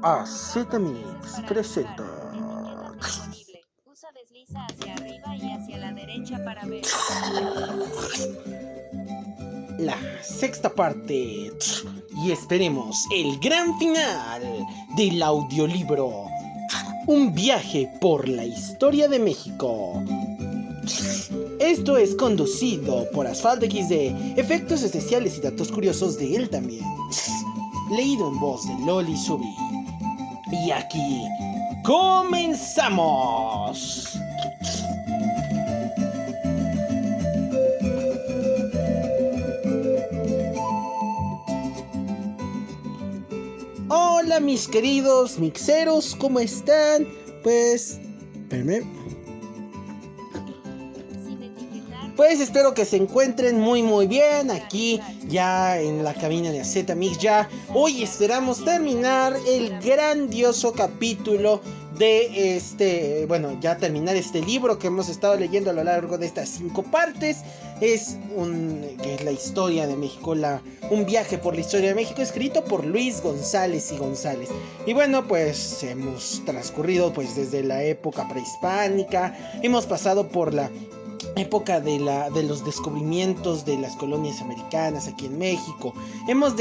AZMix presenta Disponible. Usa desliza hacia arriba y hacia la derecha para ver. la sexta parte y esperemos el gran final del audiolibro Un viaje por la historia de México. Esto es conducido por Asfalto XD, efectos especiales y datos curiosos de él también. Leído en voz de Loli Subi. Y aquí comenzamos. Hola mis queridos mixeros, ¿cómo están? Pues, espérame. Pues espero que se encuentren muy bien aquí ya en la cabina de AZMix. Ya hoy esperamos terminar el grandioso capítulo de ya terminar este libro que hemos estado leyendo a lo largo de estas 5 partes. Es la historia de México, un viaje por la historia de México, escrito por Luis González y González. Y bueno, pues hemos transcurrido pues desde la época prehispánica, hemos pasado por la época de los descubrimientos de las colonias americanas aquí en México. Hemos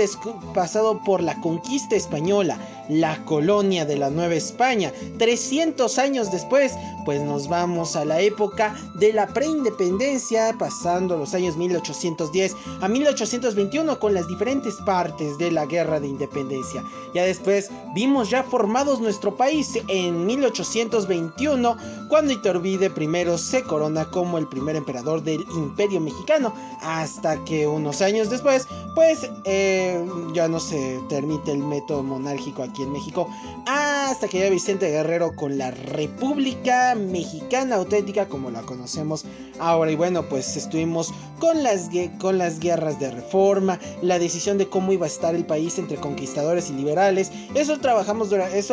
pasado por la conquista española, la colonia de la Nueva España. 300 años después, pues nos vamos a la época de la preindependencia, pasando los años 1810 a 1821 con las diferentes partes de la guerra de independencia. Ya después vimos ya formados nuestro país en 1821, cuando Iturbide I se corona como el primer emperador del Imperio Mexicano, hasta que unos años después pues ya no se permite el método monárquico aquí en México, hasta que llega Vicente Guerrero con la República Mexicana auténtica como la conocemos ahora. Y bueno, pues estuvimos con las guerras de reforma, la decisión de cómo iba a estar el país entre conquistadores y liberales. Eso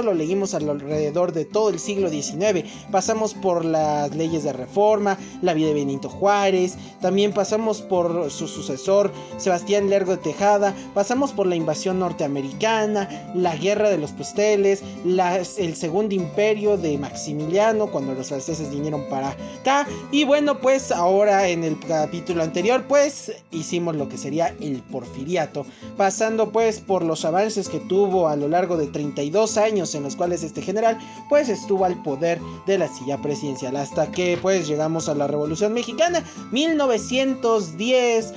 lo leímos alrededor de todo el siglo XIX. Pasamos por las leyes de reforma, la vida de Benito Juárez, también pasamos por su sucesor Sebastián Lerdo de Tejada, pasamos por la invasión norteamericana, la guerra de los pasteles, el segundo imperio de Maximiliano cuando los franceses vinieron para acá. Y bueno, pues ahora en el capítulo anterior pues hicimos lo que sería el porfiriato, pasando pues por los avances que tuvo a lo largo de 32 años en los cuales este general pues estuvo al poder de la silla presidencial, hasta que pues llegamos a la Revolución Mexicana 1910.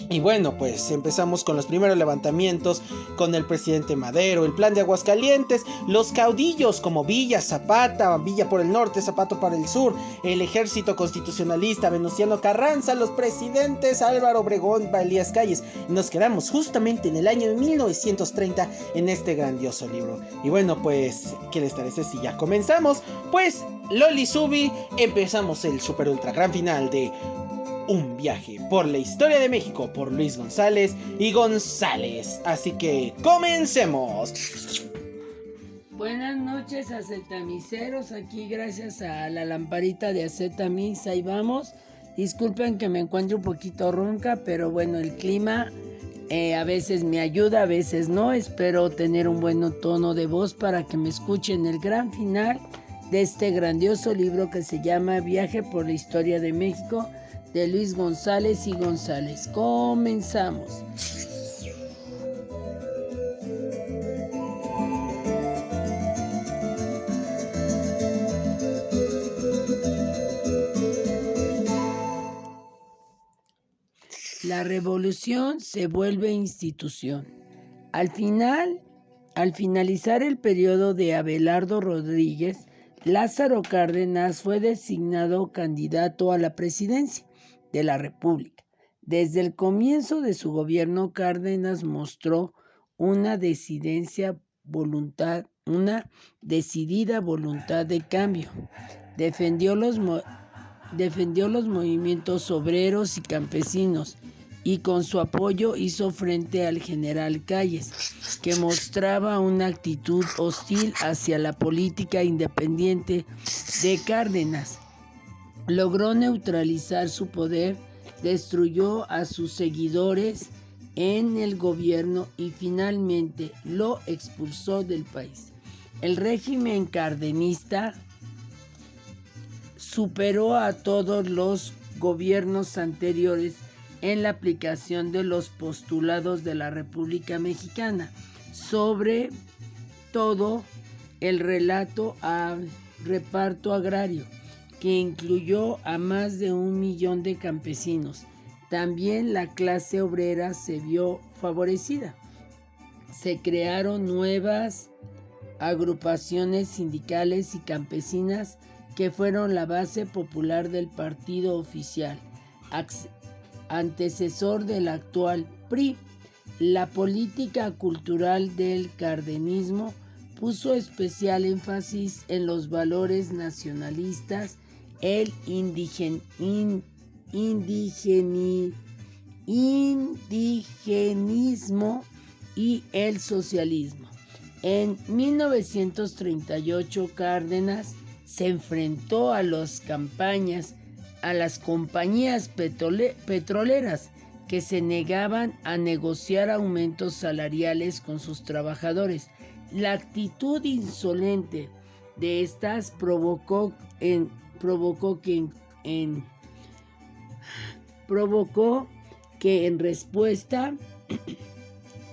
Y bueno, pues empezamos con los primeros levantamientos con el presidente Madero, el plan de Aguascalientes, los caudillos como Villa, Zapata, Villa por el norte, Zapato para el sur, el ejército constitucionalista, Venustiano Carranza, los presidentes Álvaro Obregón, Elías Calles. Y nos quedamos justamente en el año de 1930 en este grandioso libro. Y bueno, pues, ¿qué les parece si ya comenzamos? Pues, Loli Subi, empezamos el super ultra gran final de Un viaje por la historia de México por Luis González y González. Así que comencemos. Buenas noches, AZMixeros. Aquí gracias a la lamparita de AZMix, ahí vamos. Disculpen que me encuentre un poquito ronca, pero bueno, el clima a veces me ayuda, a veces no. Espero tener un buen tono de voz para que me escuchen el gran final de este grandioso libro que se llama Viaje por la historia de México, de Luis González y González. Comenzamos. La revolución se vuelve institución. Al finalizar el periodo de Abelardo Rodríguez, Lázaro Cárdenas fue designado candidato a la presidencia de la República. Desde el comienzo de su gobierno, Cárdenas mostró una decidida voluntad de cambio. Defendió los movimientos obreros y campesinos y con su apoyo hizo frente al general Calles, que mostraba una actitud hostil hacia la política independiente de Cárdenas. Logró neutralizar su poder, destruyó a sus seguidores en el gobierno y finalmente lo expulsó del país. El régimen cardenista superó a todos los gobiernos anteriores en la aplicación de los postulados de la República Mexicana, sobre todo el relato al reparto agrario, que incluyó a más de 1 millón de campesinos. También la clase obrera se vio favorecida. Se crearon nuevas agrupaciones sindicales y campesinas que fueron la base popular del partido oficial, antecesor del actual PRI. La política cultural del cardenismo puso especial énfasis en los valores nacionalistas, el indigenismo y el socialismo. En 1938 Cárdenas se enfrentó a las compañías petroleras que se negaban a negociar aumentos salariales con sus trabajadores. La actitud insolente de estas provocó que en respuesta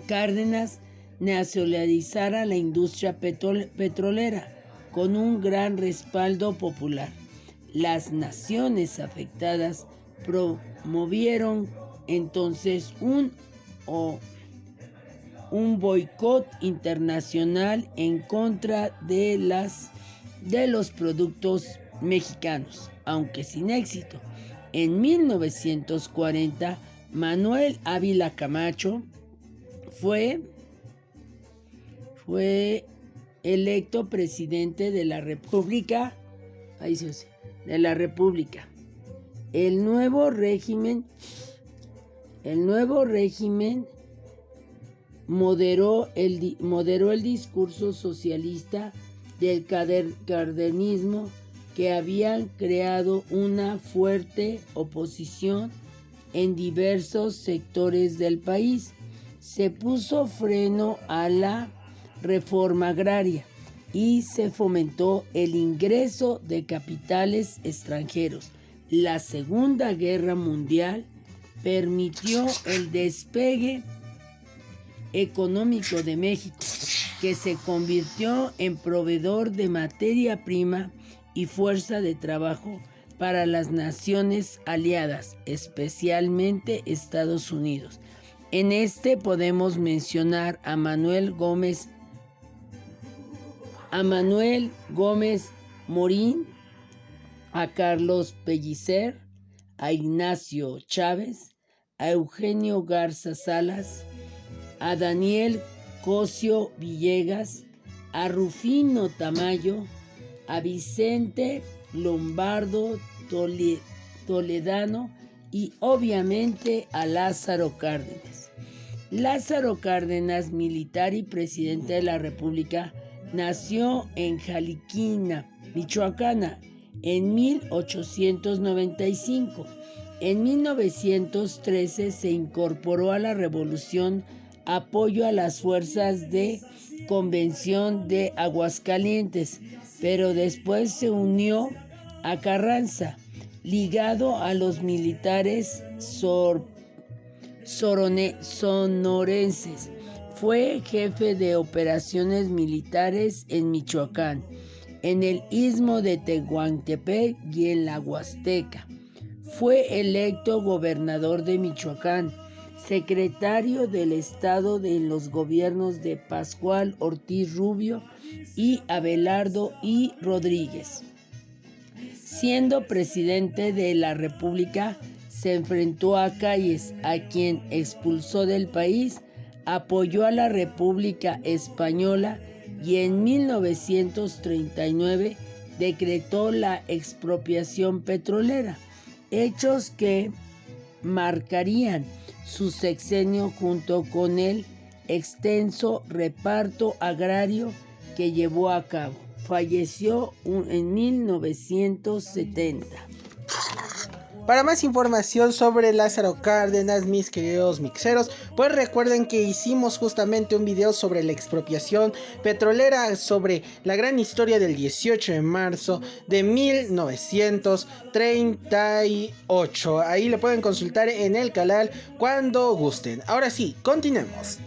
Cárdenas nacionalizara la industria petrolera con un gran respaldo popular. Las naciones afectadas promovieron entonces un boicot internacional en contra de los productos mexicanos, aunque sin éxito. En 1940, Manuel Ávila Camacho fue electo presidente de la República. El nuevo régimen moderó el discurso socialista del cardenismo, que habían creado una fuerte oposición en diversos sectores del país. Se puso freno a la reforma agraria y se fomentó el ingreso de capitales extranjeros. La Segunda Guerra Mundial permitió el despegue económico de México, que se convirtió en proveedor de materia prima y fuerza de trabajo para las naciones aliadas, especialmente Estados Unidos. En este podemos mencionar a Manuel Gómez Morín, a Carlos Pellicer, a Ignacio Chávez, a Eugenio Garza Salas, a Daniel Cosio Villegas, a Rufino Tamayo, a Vicente Lombardo Toledano y obviamente a Lázaro Cárdenas. Lázaro Cárdenas, militar y presidente de la República, nació en Jaliquina, Michoacán, en 1895. En 1913 se incorporó a la Revolución Apoyo a las Fuerzas de Convención de Aguascalientes, pero después se unió a Carranza, ligado a los militares sonorenses. Fue jefe de operaciones militares en Michoacán, en el Istmo de Tehuantepec y en la Huasteca. Fue electo gobernador de Michoacán, secretario del Estado en los gobiernos de Pascual Ortiz Rubio y Abelardo I. Rodríguez. Siendo presidente de la República, se enfrentó a Calles, a quien expulsó del país, apoyó a la República Española y en 1939 decretó la expropiación petrolera, hechos que marcarían su sexenio junto con el extenso reparto agrario que llevó a cabo. Falleció en 1970. Para más información sobre Lázaro Cárdenas, mis queridos mixeros, pues recuerden que hicimos justamente un video sobre la expropiación petrolera, sobre la gran historia del 18 de marzo de 1938. Ahí lo pueden consultar en el canal cuando gusten. Ahora sí, continuemos.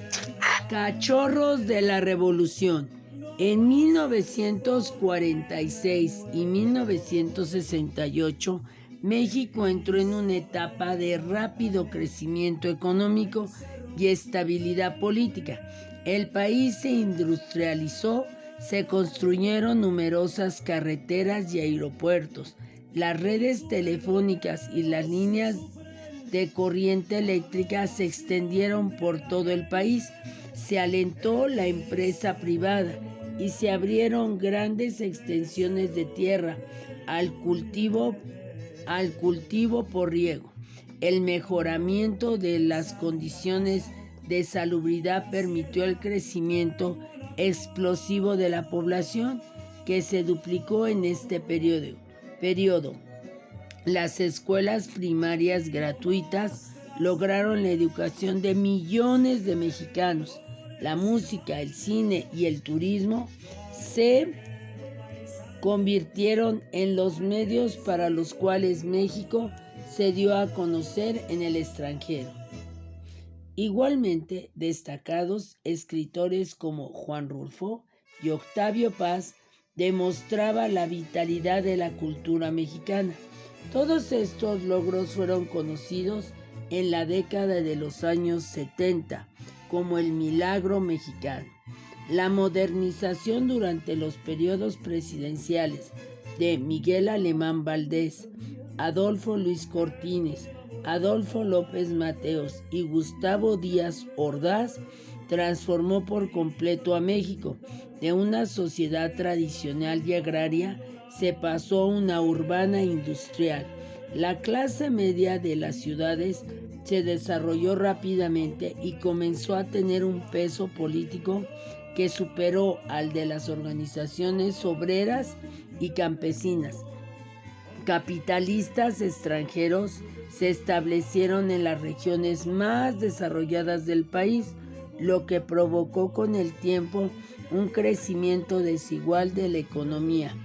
Cachorros de la Revolución. En 1946 y 1968, México entró en una etapa de rápido crecimiento económico y estabilidad política. El país se industrializó, se construyeron numerosas carreteras y aeropuertos, las redes telefónicas y las líneas de corriente eléctrica se extendieron por todo el país, se alentó la empresa privada y se abrieron grandes extensiones de tierra al cultivo por riego. El mejoramiento de las condiciones de salubridad permitió el crecimiento explosivo de la población, que se duplicó en este periodo. Las escuelas primarias gratuitas lograron la educación de millones de mexicanos. La música, el cine y el turismo se convirtieron en los medios para los cuales México se dio a conocer en el extranjero. Igualmente, destacados escritores como Juan Rulfo y Octavio Paz demostraban la vitalidad de la cultura mexicana. Todos estos logros fueron conocidos en la década de los años 70 como el milagro mexicano. La modernización durante los periodos presidenciales de Miguel Alemán Valdés, Adolfo Luis Cortines, Adolfo López Mateos y Gustavo Díaz Ordaz transformó por completo a México. De una sociedad tradicional y agraria se pasó a una urbana e industrial. La clase media de las ciudades se desarrolló rápidamente y comenzó a tener un peso político que superó al de las organizaciones obreras y campesinas. Capitalistas extranjeros se establecieron en las regiones más desarrolladas del país, lo que provocó con el tiempo un crecimiento desigual de la economía.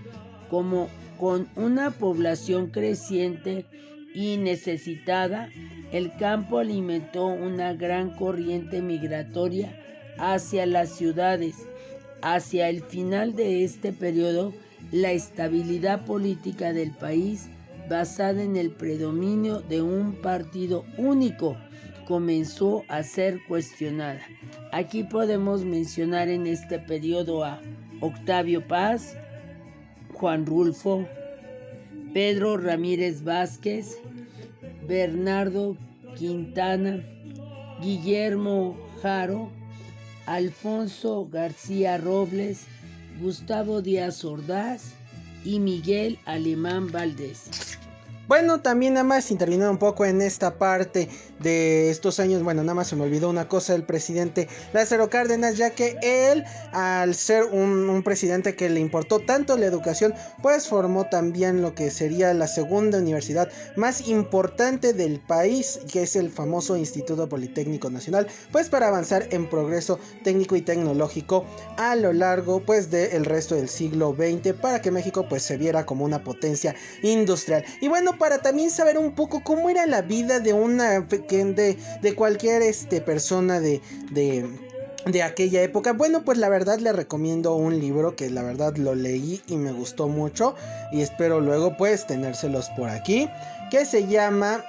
Como con una población creciente y necesitada, el campo alimentó una gran corriente migratoria hacia las ciudades. Hacia el final de este periodo, la estabilidad política del país, basada en el predominio de un partido único, comenzó a ser cuestionada. Aquí podemos mencionar en este periodo a Octavio Paz, Juan Rulfo, Pedro Ramírez Vázquez, Bernardo Quintana, Guillermo Haro, Alfonso García Robles, Gustavo Díaz Ordaz y Miguel Alemán Valdés. Bueno, también nada más interviniendo un poco en esta parte de estos años, bueno, nada más se me olvidó una cosa del presidente Lázaro Cárdenas, ya que él, al ser un presidente que le importó tanto la educación, pues formó también lo que sería la segunda universidad más importante del país, que es el famoso Instituto Politécnico Nacional, pues para avanzar en progreso técnico y tecnológico a lo largo pues del resto del siglo XX, para que México pues se viera como una potencia industrial. Y bueno, para también saber un poco cómo era la vida de una de cualquier persona de aquella época, bueno, pues la verdad le recomiendo un libro que la verdad lo leí y me gustó mucho, y espero luego pues tenérselos por aquí, que se llama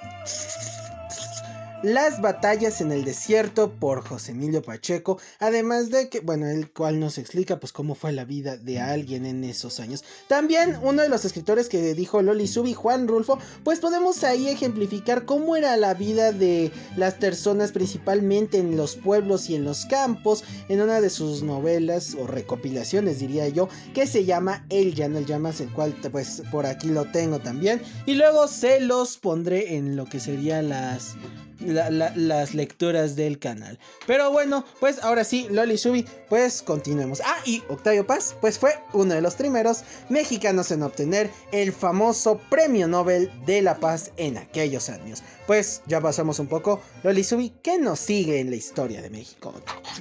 Las batallas en el desierto, por José Emilio Pacheco. Además de que, bueno, el cual nos explica pues cómo fue la vida de alguien en esos años. También uno de los escritores que dijo Loli Subi, Juan Rulfo, pues podemos ahí ejemplificar cómo era la vida de las personas, principalmente en los pueblos y en los campos, en una de sus novelas o recopilaciones, diría yo, que se llama El Llano, el Llamas, el cual pues por aquí lo tengo también, y luego se los pondré en lo que serían las las lecturas del canal. Pero bueno, pues ahora sí, Loli Subi, pues continuemos. Ah, y Octavio Paz, pues fue uno de los primeros mexicanos en obtener el famoso Premio Nobel de la Paz en aquellos años. Pues ya pasamos un poco. Loli Subi, ¿qué nos sigue en la historia de México?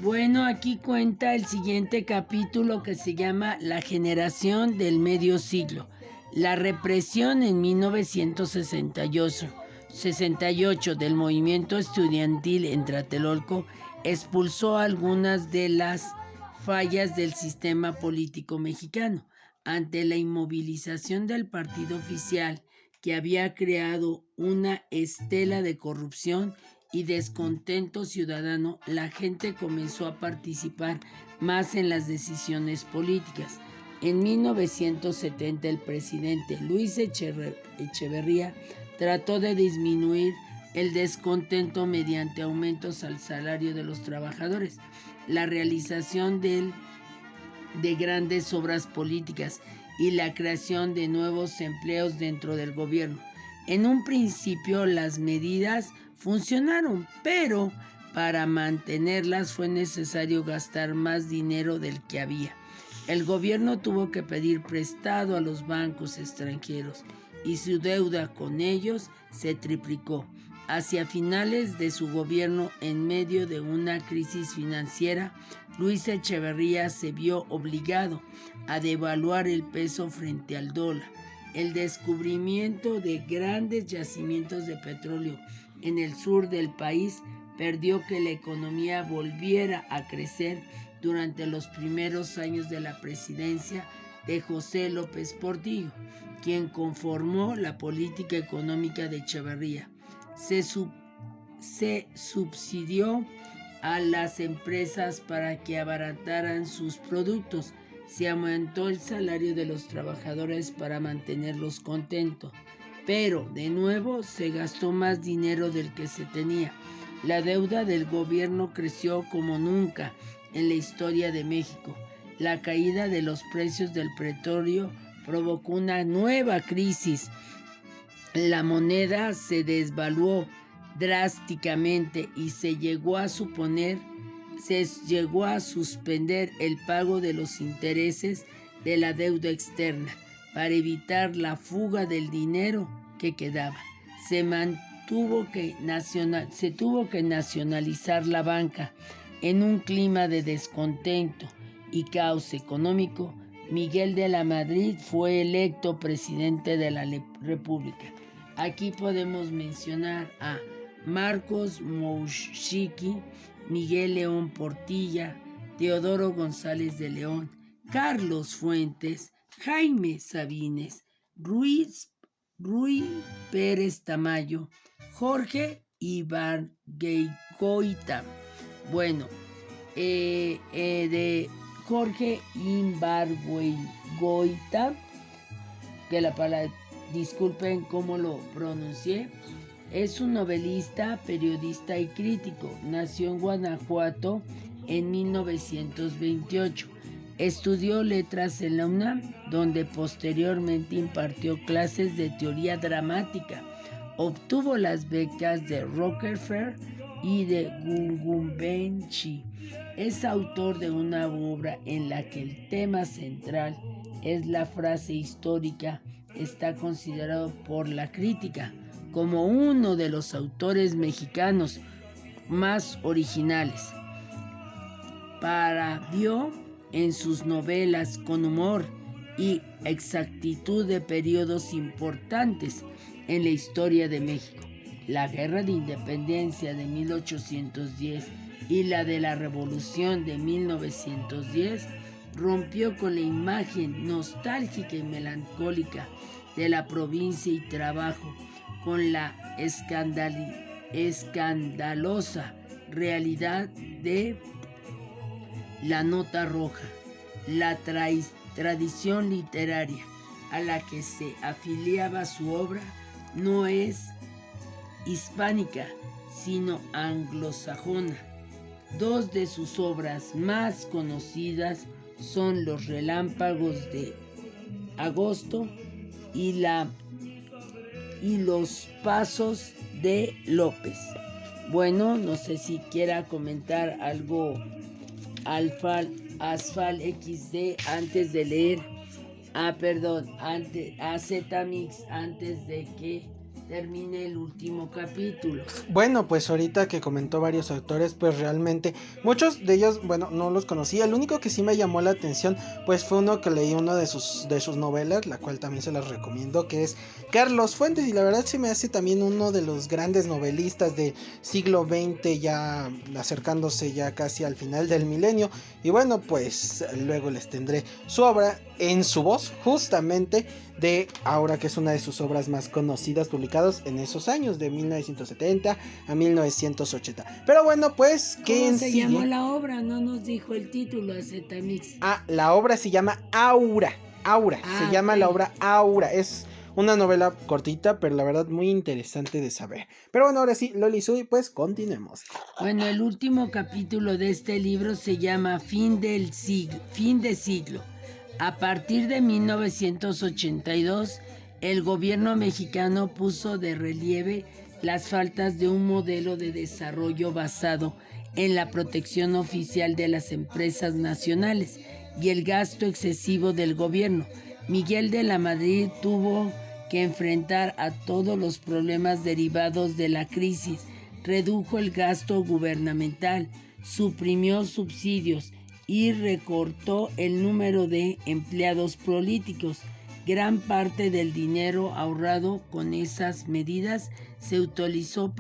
Bueno, aquí cuenta el siguiente capítulo que se llama La generación del medio siglo. La represión en 1968 del movimiento estudiantil en Tlatelolco expulsó algunas de las fallas del sistema político mexicano. Ante la inmovilización del partido oficial, que había creado una estela de corrupción y descontento ciudadano, la gente comenzó a participar más en las decisiones políticas. En 1970 el presidente Luis Echeverría trató de disminuir el descontento mediante aumentos al salario de los trabajadores, la realización de grandes obras políticas y la creación de nuevos empleos dentro del gobierno. En un principio las medidas funcionaron, pero para mantenerlas fue necesario gastar más dinero del que había. El gobierno tuvo que pedir prestado a los bancos extranjeros y su deuda con ellos se triplicó. Hacia finales de su gobierno, en medio de una crisis financiera, Luis Echeverría se vio obligado a devaluar el peso frente al dólar. El descubrimiento de grandes yacimientos de petróleo en el sur del país perdió que la economía volviera a crecer durante los primeros años de la presidencia de José López Portillo, quien conformó la política económica de Echeverría. Se subsidió a las empresas para que abarataran sus productos. Se aumentó el salario de los trabajadores para mantenerlos contentos, pero de nuevo se gastó más dinero del que se tenía. La deuda del gobierno creció como nunca en la historia de México. La caída de los precios del petróleo provocó una nueva crisis. La moneda se desvaluó drásticamente y se llegó a suspender el pago de los intereses de la deuda externa para evitar la fuga del dinero que quedaba. Se tuvo que nacionalizar la banca. En un clima de descontento y caos económico, Miguel de la Madrid fue electo presidente de la República. Aquí podemos mencionar a Marcos Mouchiki, Miguel León Portilla, Teodoro González de León, Carlos Fuentes, Jaime Sabines, Rui Pérez Tamayo, Jorge Ibargüengoitia. Bueno, de Jorge Ibargüengoitia, que la palabra, disculpen cómo lo pronuncié, es un novelista, periodista y crítico. Nació en Guanajuato en 1928. Estudió letras en la UNAM, donde posteriormente impartió clases de teoría dramática. Obtuvo las becas de Rockefeller y de Guggenheim. Es autor de una obra en la que el tema central es la frase histórica. Está considerado por la crítica como uno de los autores mexicanos más originales. Parodió en sus novelas con humor y exactitud de periodos importantes en la historia de México. La Guerra de Independencia de 1810 y la de la Revolución de 1910 rompió con la imagen nostálgica y melancólica de la provincia y trabajo con la escandalosa realidad de la nota roja. La tradición literaria a la que se afiliaba su obra no es hispánica, sino anglosajona. Dos de sus obras más conocidas son Los Relámpagos de Agosto y Los Pasos de López. Bueno, no sé si quiera comentar algo Asfal XD antes de leer. Zetamix antes de que termine el último capítulo. Bueno, pues ahorita que comentó varios autores, pues realmente muchos de ellos, bueno, no los conocía. El único que sí me llamó la atención, pues fue uno que leí, una de sus novelas, la cual también se las recomiendo, que es Carlos Fuentes. Y la verdad se me hace también uno de los grandes novelistas del siglo XX, ya acercándose ya casi al final del milenio. Y bueno, pues luego les tendré su obra en su voz, justamente de Aura, que es una de sus obras más conocidas, publicados en esos años de 1970 a 1980. Pero bueno, pues ¿Cómo se llamó la obra? No nos dijo el título, Zetamix. La obra se llama Aura. Se llama la obra Aura. Es una novela cortita, pero la verdad muy interesante de saber. Pero bueno, ahora sí, Loli Sui, pues continuemos. Bueno, el último capítulo de este libro se llama Fin de siglo. A partir de 1982, el gobierno mexicano puso de relieve las faltas de un modelo de desarrollo basado en la protección oficial de las empresas nacionales y el gasto excesivo del gobierno. Miguel de la Madrid tuvo que enfrentar a todos los problemas derivados de la crisis, redujo el gasto gubernamental, suprimió subsidios y recortó el número de empleados políticos. Gran parte del dinero ahorrado con esas medidas se utilizó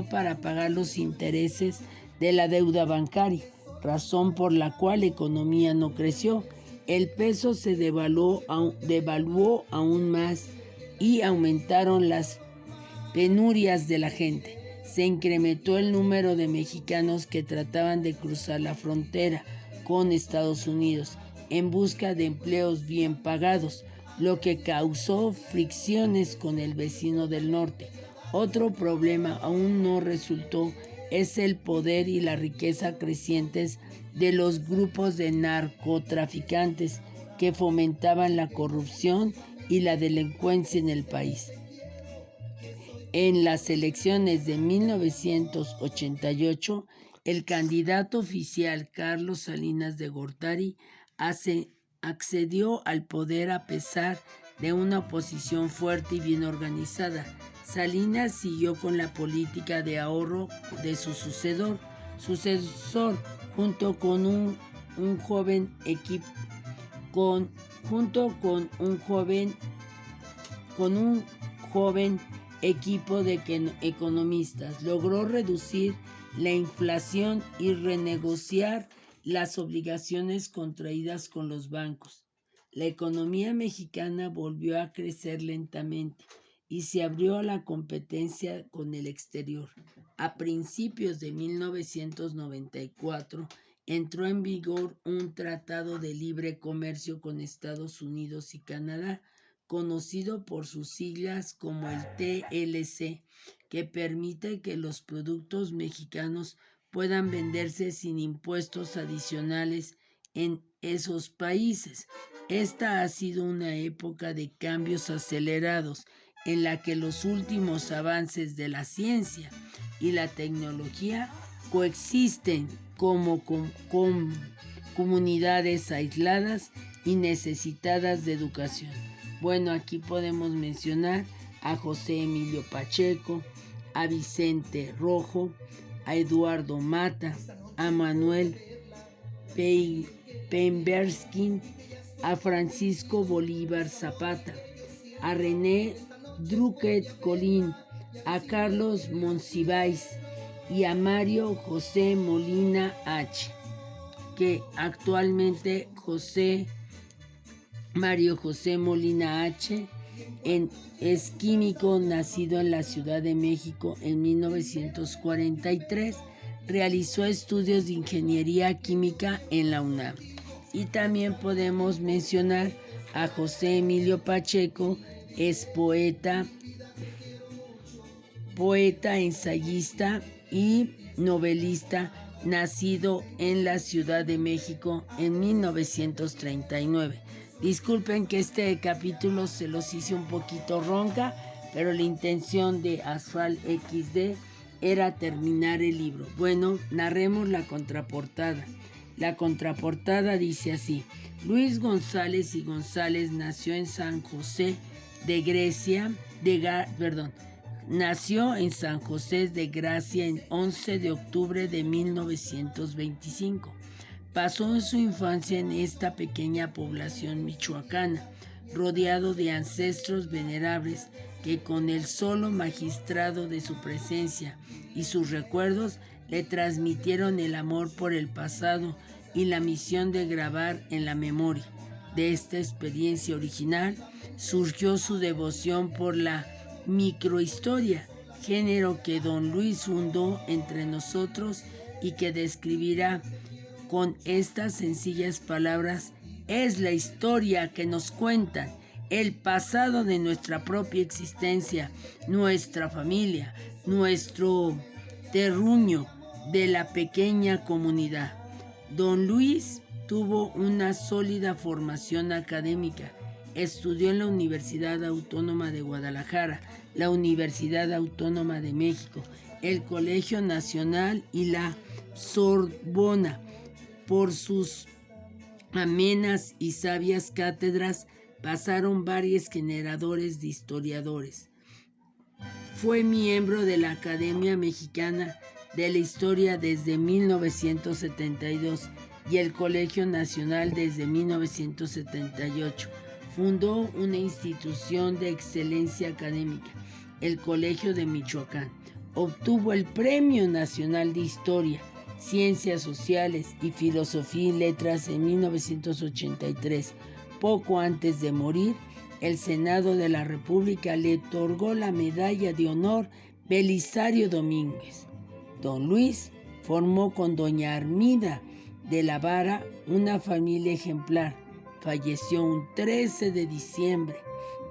para pagar los intereses de la deuda bancaria, razón por la cual la economía no creció. El peso se devaluó aún más y aumentaron las penurias de la gente. Se incrementó el número de mexicanos que trataban de cruzar la frontera con Estados Unidos en busca de empleos bien pagados, lo que causó fricciones con el vecino del norte. Otro problema aún no resuelto es el poder y la riqueza crecientes de los grupos de narcotraficantes que fomentaban la corrupción y la delincuencia en el país. En las elecciones de 1988, el candidato oficial Carlos Salinas de Gortari accedió al poder a pesar de una oposición fuerte y bien organizada. Salinas siguió con la política de ahorro de su sucesor, junto con un joven equipo de economistas. Logró reducir la inflación y renegociar las obligaciones contraídas con los bancos. La economía mexicana volvió a crecer lentamente y se abrió a la competencia con el exterior. A principios de 1994 entró en vigor un tratado de libre comercio con Estados Unidos y Canadá, conocido por sus siglas como el TLC, que permite que los productos mexicanos puedan venderse sin impuestos adicionales en esos países. Esta ha sido una época de cambios acelerados en la que los últimos avances de la ciencia y la tecnología coexisten como con comunidades aisladas y necesitadas de educación. Bueno, aquí podemos mencionar a José Emilio Pacheco, a Vicente Rojo, a Eduardo Mata, a Manuel Pembersky, a Francisco Bolívar Zapata, a René Druquet Colín, a Carlos Monsiváis y a Mario José Molina H., que actualmente Mario José Molina H. es químico nacido en la Ciudad de México en 1943. Realizó estudios de ingeniería química en la UNAM. Y también podemos mencionar a José Emilio Pacheco, es poeta, ensayista y novelista, nacido en la Ciudad de México en 1939. Disculpen que este capítulo se los hice un poquito ronca, pero la intención de Asfal XD era terminar el libro. Bueno, narremos la contraportada. La contraportada dice así: Luis González y González nació en San José de Grecia, nació en San José de Gracia el 11 de octubre de 1925. Pasó su infancia en esta pequeña población michoacana, rodeado de ancestros venerables que con el solo magistrado de su presencia y sus recuerdos le transmitieron el amor por el pasado y la misión de grabar en la memoria. De esta experiencia original surgió su devoción por la microhistoria, género que don Luis fundó entre nosotros y que describirá con estas sencillas palabras: es la historia que nos cuentan el pasado de nuestra propia existencia, nuestra familia, nuestro terruño de la pequeña comunidad. Don Luis tuvo una sólida formación académica. Estudió en la Universidad Autónoma de Guadalajara, la Universidad Autónoma de México, el Colegio Nacional y la Sorbona. Por sus amenas y sabias cátedras pasaron varios generadores de historiadores. Fue miembro de la Academia Mexicana de la Historia desde 1972 y el Colegio Nacional desde 1978. Fundó una institución de excelencia académica, el Colegio de Michoacán. Obtuvo el Premio Nacional de Historia, Ciencias Sociales y Filosofía y Letras en 1983. Poco antes de morir, el Senado de la República le otorgó la Medalla de Honor Belisario Domínguez. Don Luis formó con doña Armida de la Vara una familia ejemplar. Falleció un 13 de diciembre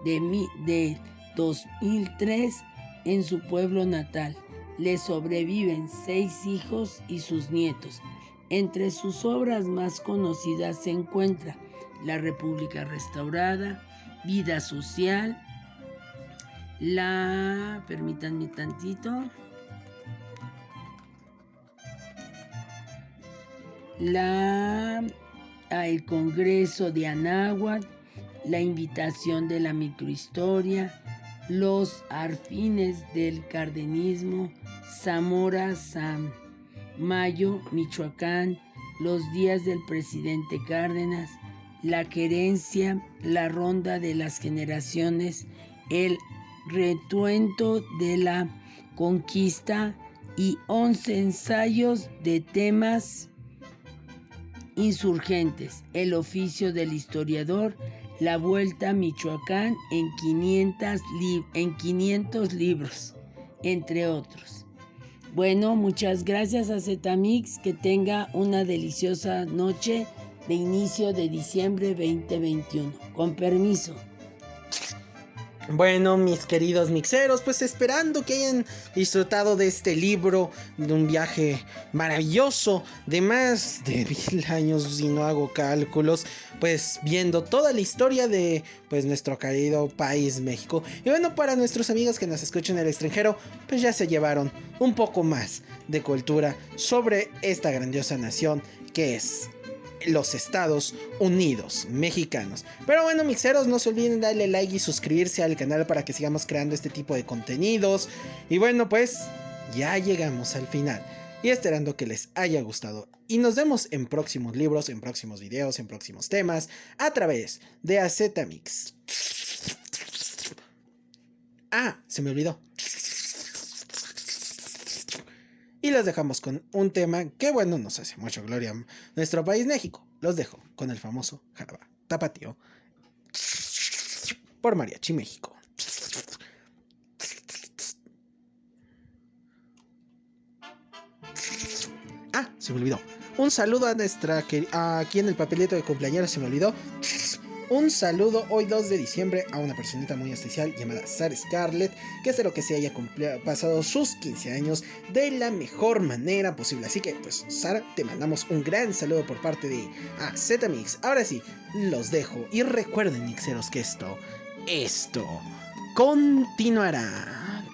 de 2003 en su pueblo natal. Le sobreviven 6 hijos y sus nietos. Entre sus obras más conocidas se encuentra La República Restaurada, Vida Social, permítanme tantito, el Congreso de Anáhuac, La Invitación de la Microhistoria, Los Arfines del Cardenismo, Zamora, San Mayo, Michoacán, Los Días del Presidente Cárdenas, La Querencia, La Ronda de las Generaciones, El Retuento de la Conquista y 11 ensayos de temas insurgentes, El Oficio del Historiador, La Vuelta a Michoacán en 500 libros, entre otros. Bueno, muchas gracias a Zetamix, que tenga una deliciosa noche de inicio de diciembre 2021. Con permiso. Bueno, mis queridos mixeros, pues esperando que hayan disfrutado de este libro, de un viaje maravilloso de más de 1000 años, si no hago cálculos, pues viendo toda la historia de pues nuestro querido país México. Y bueno, para nuestros amigos que nos escuchan en el extranjero, pues ya se llevaron un poco más de cultura sobre esta grandiosa nación que es los Estados Unidos mexicanos. Pero bueno, mixeros, no se olviden darle like y suscribirse al canal para que sigamos creando este tipo de contenidos. Y bueno, pues ya llegamos al final, y esperando que les haya gustado, y nos vemos en próximos libros, en próximos videos, en próximos temas a través de AZMix. Se me olvidó. Y los dejamos con un tema que, bueno, nos hace mucha gloria nuestro país México. Los dejo con el famoso Jaraba Tapatío por Mariachi México. Se me olvidó. Un saludo a nuestra aquí en el papelito de cumpleaños, se me olvidó. Un saludo hoy 2 de diciembre a una personita muy especial llamada Sara Scarlett, que espero que se haya pasado sus 15 años de la mejor manera posible. Así que pues Sara, te mandamos un gran saludo por parte de AZMix. Ahora sí, los dejo y recuerden, mixeros, que esto continuará.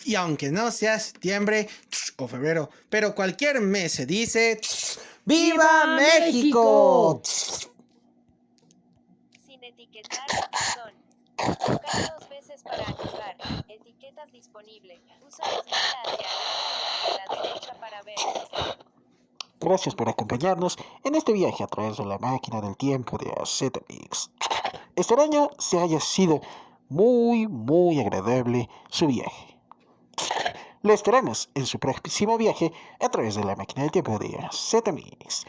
Y aunque no sea septiembre o febrero, pero cualquier mes se dice ¡Viva México! Sin etiquetar, son. Tocar 2 veces para activar. Etiquetas disponible. Usa desliza hacia arriba y hacia la derecha para ver. Gracias por acompañarnos en este viaje a través de la máquina del tiempo de Azetamix. Este año se haya sido muy agradable su viaje. Lo esperamos en su próximo viaje a través de la máquina del tiempo de Azetamix.